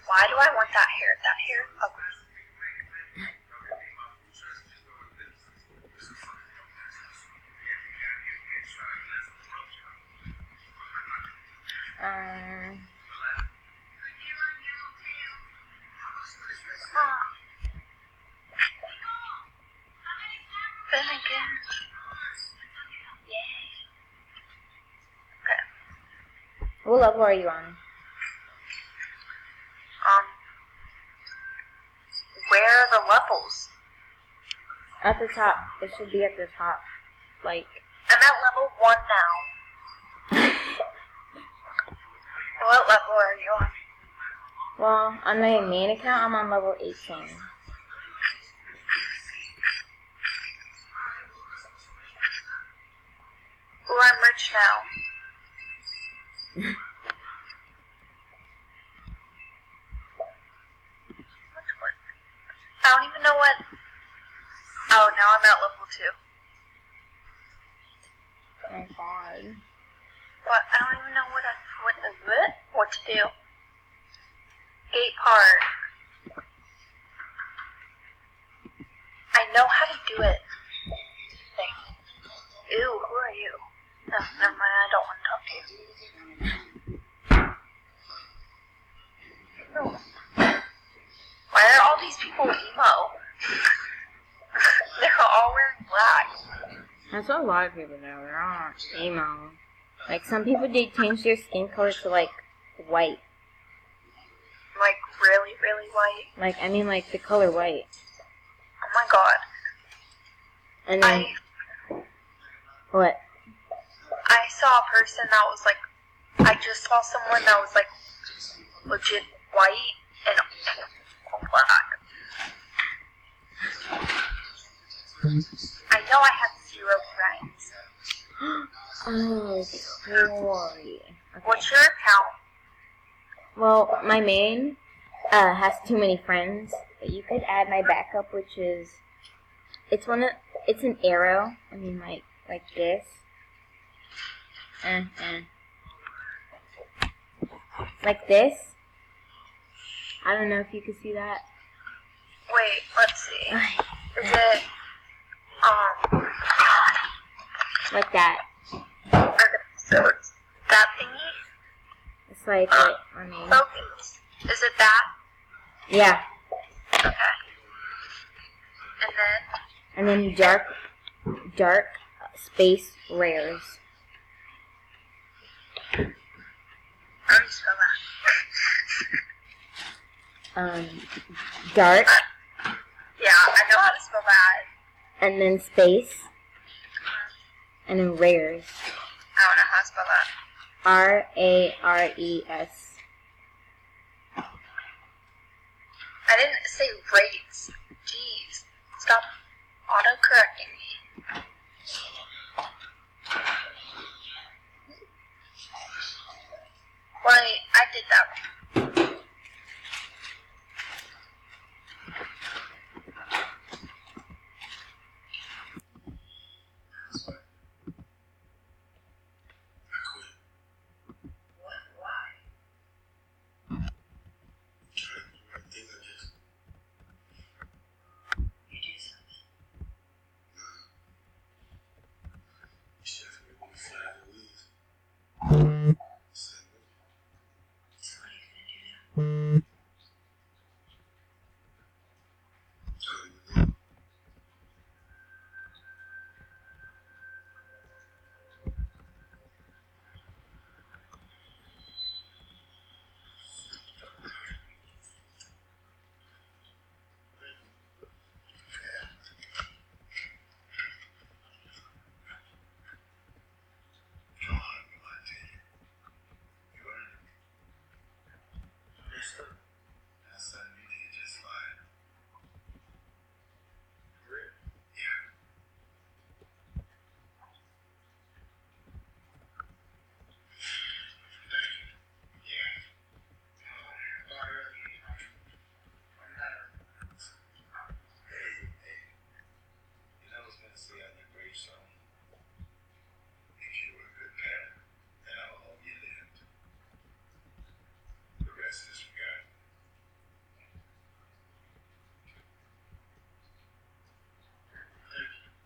Why do I want that hair? That hair is ugly. Finnegan. Yay. Okay. What level are you on? Where are the levels? At the top. It should be at the top. Like. I'm at level 1 now. What level are you on? Well, on my main account, I'm on level 18. Ooh, I'm rich now. I don't even know what. Oh, now I'm at level 2. Oh my god. What? I don't even know what to do. Skate park. I know how to do it. Thing. Ew, who are you? No, never mind. I don't want to talk to you. No. Why are all these people emo? They're all wearing black. That's what a lot of people do. They're all emo. Like, some people did change their skin color to, like, white. Like, really, really white? Like, I mean, like, the color white. Oh my god. And then... What? I saw a person that was, like... I just saw someone that was, like, legit white and black. I know I have 0 friends. Oh, boy. Okay. What's your account? Well, my main has too many friends, but you could add my backup, which is it's an arrow. I mean, like this. Like this. I don't know if you can see that. Wait, let's see. Is it like that? So it's that thingy? It's like it, I mean. Focus. Is it that? Yeah. Okay. And then dark space rares. How do you spell that? Dark. Yeah, I know how to spell that. And then space. And then rares. I don't know how to spell that. RARES. I didn't say rates. Jeez. Stop auto-correcting me. Wait, I did that.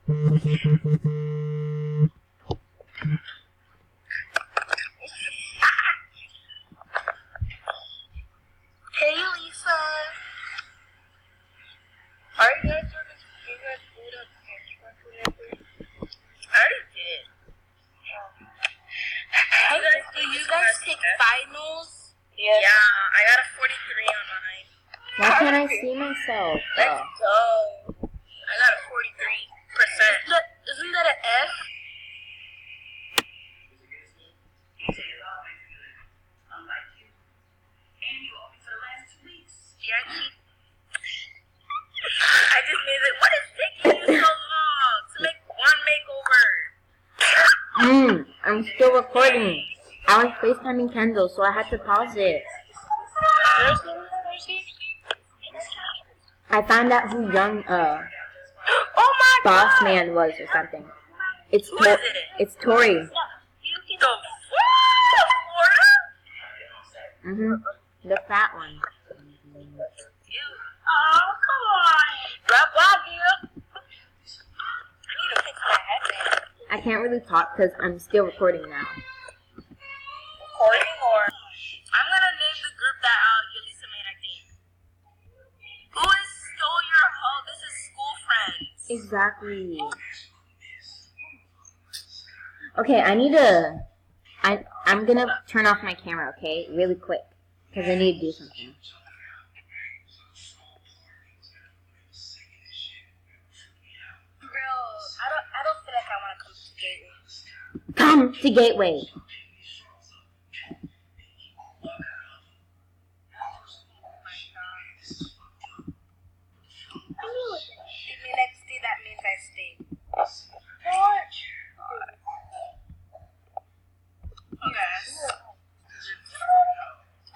Hey, Lisa. Are you guys doing this? You guys food up I already did. Hey, do you guys take finals? Yes. Yeah, I got a 43 on mine. Why can't I see myself? Let's go. I got a 43%. Isn't that an F? I just made it. What is taking you so long to make one makeover? I'm still recording. I was FaceTiming Kendall, so I had to pause it. I found out who young Oh my boss God. man was or something. It's Who is it? It's Tori. The Florida? The fat one. Oh, come on. Blah, blah, girl. I need to fix my headband. I can't really talk because I'm still recording now. Recording or? I'm going to name the group that Yulisa made, I think. Who is Stole Your Hoe? This is school friends. Exactly. Okay, I need to... I'm going to turn off my camera, okay? Really quick. Because I need to do something. I don't feel like I want to come to Gateway. Come to Gateway. Give me next day, that means I stay. Okay.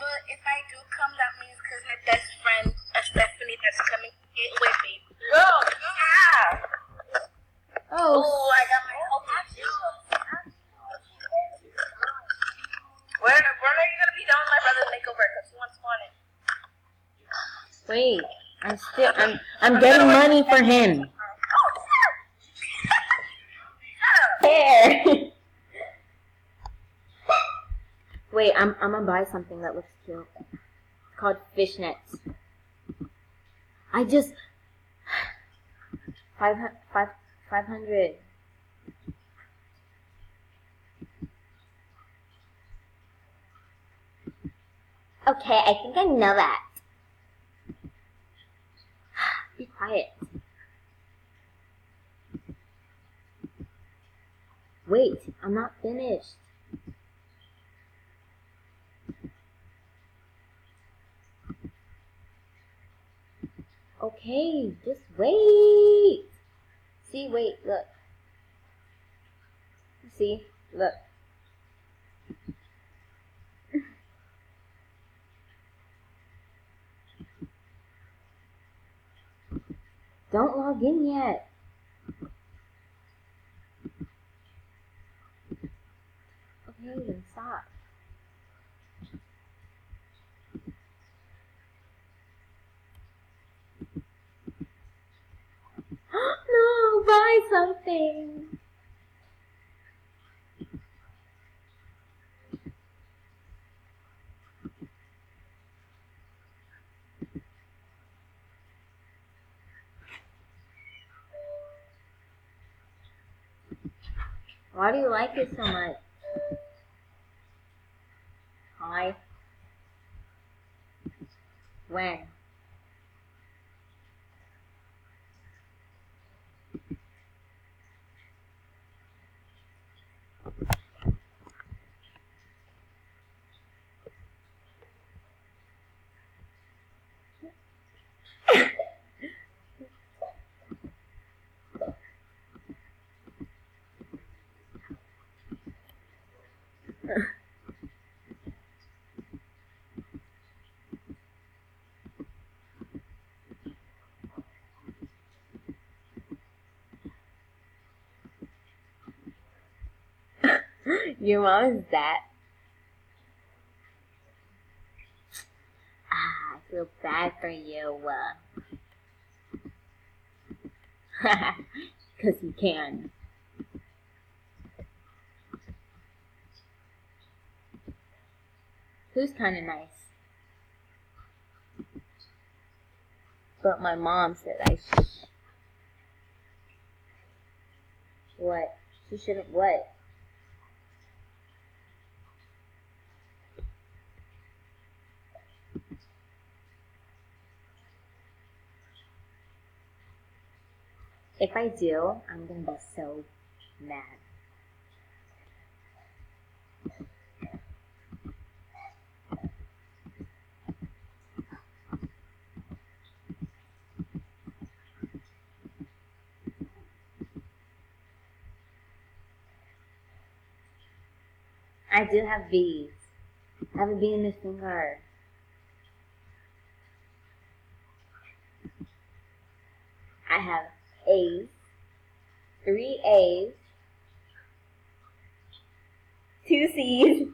But if I do come, that means because my best friend, Stephanie, that's coming to Gateway, baby. Girl, yeah. Oh, I got my help. When are you gonna be done with my brother's makeover? Because he wants to want it. wait. I'm getting money for him. There. Wait, I'm gonna buy something that looks cute. It's called fishnets. I just 500. Okay, I think I know that. Be quiet. Wait, I'm not finished. Okay, just wait. See, wait, look. See, look. Don't log in yet. Okay, then stop. No, buy something. Why do you like it so much? Hi. When? Your mom is that. I feel bad for you. because he can. Who's kind of nice. But my mom said I should. What? She shouldn't what? If I do, I'm gonna be so mad. I do have B's. I have a B in this finger. I have A's. 3 A's. 2 C's.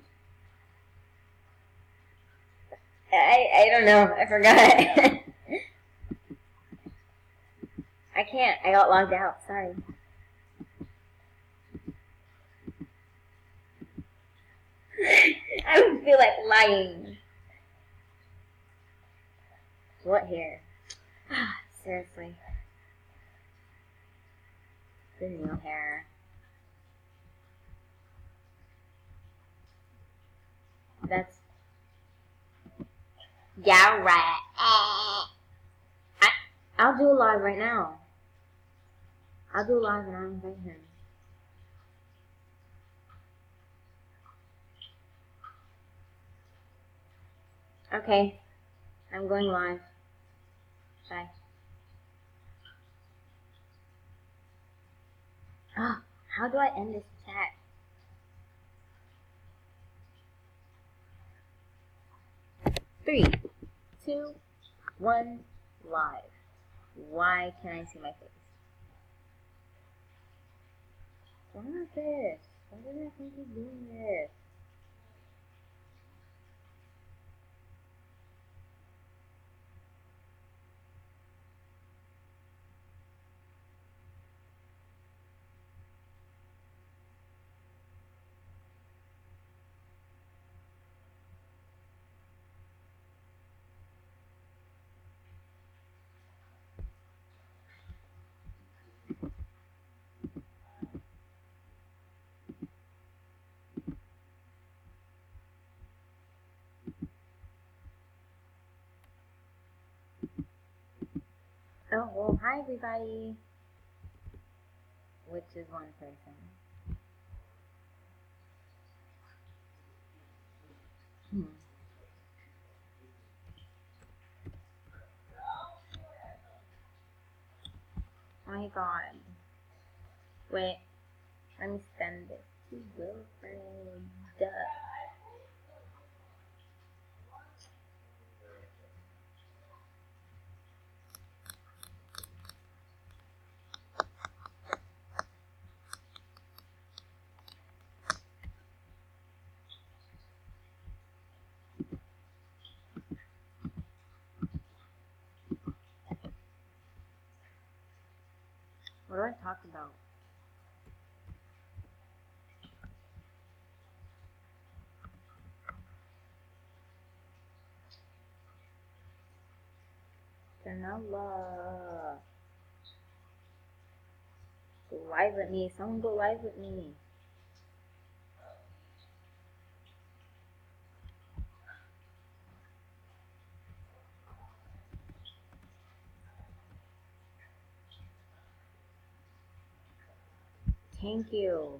I don't know. I forgot. I can't. I got logged out. Sorry. I don't feel like lying. What hair? Seriously. The new hair. That's... Yeah, right. I'll do a live right now. I'll do a live and I'll invite him. Okay. I'm going live. Bye. Oh, how do I end this chat? Three, two, one, live. Why can't I see my face? Why not this? Why did I think he's doing this? Oh, well, hi everybody. Which is one person. My god. Wait, let me send this to Wilfred. What do I talk about? Janella. Go live with me. Someone go live with me. Thank you.